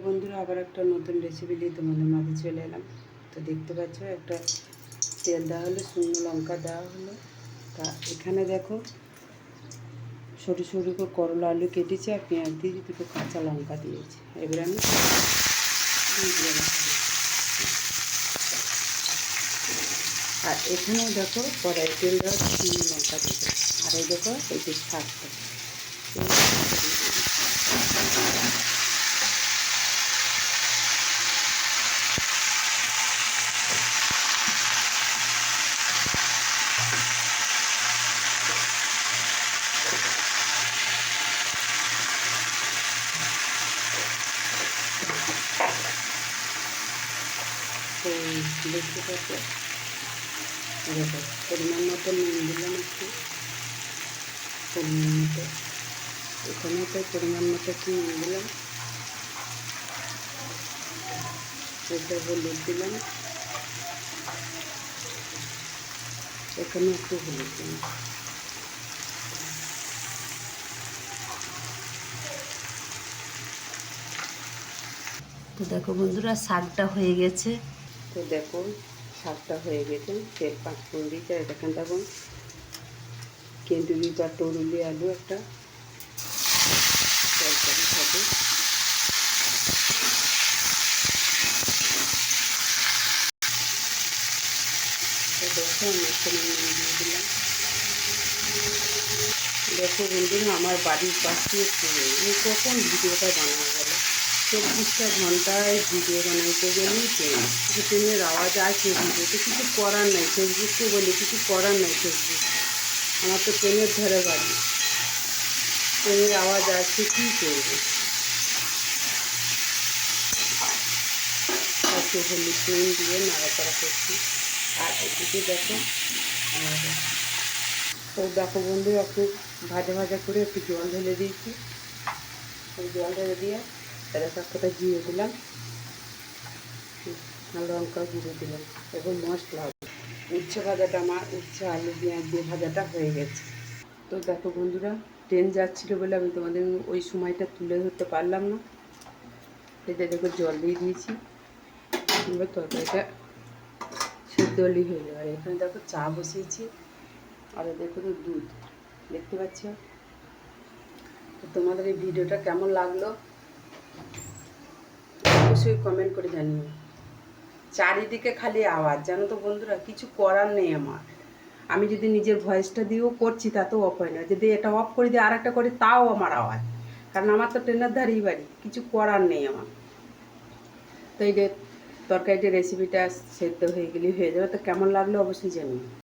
বন্ধুরা, আবার একটা নতুন রেসিপি নিয়ে তোমাদের মাঝে চলে এলাম। তো দেখতে পাচ্ছ, একটা তেল দেওয়া হলো, শুকনো লঙ্কা দেওয়া হলো। তা এখানে দেখো সরু সরু করে করলা আলু কেটেছি, আর পেঁয়াজ দিয়েছি, দুটো কাঁচা লঙ্কা দিয়েছি। এবার আমি দিয়ে দিলাম। আর এখানেও দেখো কড়াই তেল দেওয়া, শুকনো লঙ্কা দিয়েছি। আর এই দেখো এই যে শাকটা, তো দেখতে পাচ্ছ দেখো পরিমাণ মতো নুন দিলাম, একটু পরিমাণ মতো, এখানে তো পরিমাণ মতো একটু নুন দিলাম, এটা হলুদ দিলাম, এখানে একটু হলুদ দিলাম। তো দেখো বন্ধুরা, শাকটা হয়ে গেছে। তো দেখো শাকটা হয়ে গেছে, তেল 5 ফোড়ন দিয়েছে। এখানে দেখো কেঁদুলি বা তরুলি আলু একটা তরকারি হবে। তো দেখো আমি এখানে নুন দিয়ে দিলাম। দেখো বন্ধুরা, আমার বাড়ির পাশে আমি কখন ভিডিওটা বানাবো বলো? 24টা ঘন্টায় ভিডিও বানাইতে গেলেই ট্রেনের আওয়াজ আছে, ভিডিওতে কিছু করার নাই। ফেসবুককে বলি কিছু করার নাই, ফেসবুক আমার তো ট্রেনের ধারে বাড়ি, ট্রেনের আওয়াজ আছে, কী করবো? একটু হলুদ নুন দিয়ে নাড়াচাড়া করছি। আর এদিকে দেখো, তো দেখো বন্ধু, একটু ভাজা ভাজা করে একটু জল ঢেলে দিয়েছি। ওই জল ঢেলে দিয়ে তাহলে সবকটা জিরে দিলাম, লঙ্কা গুঁড়ো দিলাম এবং মশলা। উচ্ছে ভাজাটা আমার, উচ্ছে আলু পেঁয়াজ দিয়ে ভাজাটা হয়ে গেছে। তো দেখো বন্ধুরা, ট্রেন যাচ্ছিলো বলে আমি তোমাদের ওই সময়টা তুলে ধরতে পারলাম না। এতে দেখো জল দিয়ে দিয়েছি, এবার তরকারিটা সেদ্ধ হলেই হয়ে যাবে। আর এখানে দেখো চা বসিয়েছি, আর দেখো তো দুধ, দেখতে পাচ্ছ। তো তোমাদের এই ভিডিওটা কেমন লাগলো অবশ্যই কমেন্ট করে জানিও। চারিদিকে খালি আওয়াজ, জানো তো বন্ধুরা, কিছু করার নেই আমার। আমি যদি নিজের ভয়েসটা দিয়েও করছি তাতেও অফ হয় না, যদি এটা অফ করে দিয়ে আর একটা করি তাও আমার আওয়াজ, কারণ আমার তো ট্রেনের ধারেই বাড়ি, কিছু করার নেই আমার। তো এই যে তরকারিটা রেসিপিটা সেদ্ধ হয়ে গেলেই হয়ে যাবে। তো কেমন লাগলো অবশ্যই জানিও।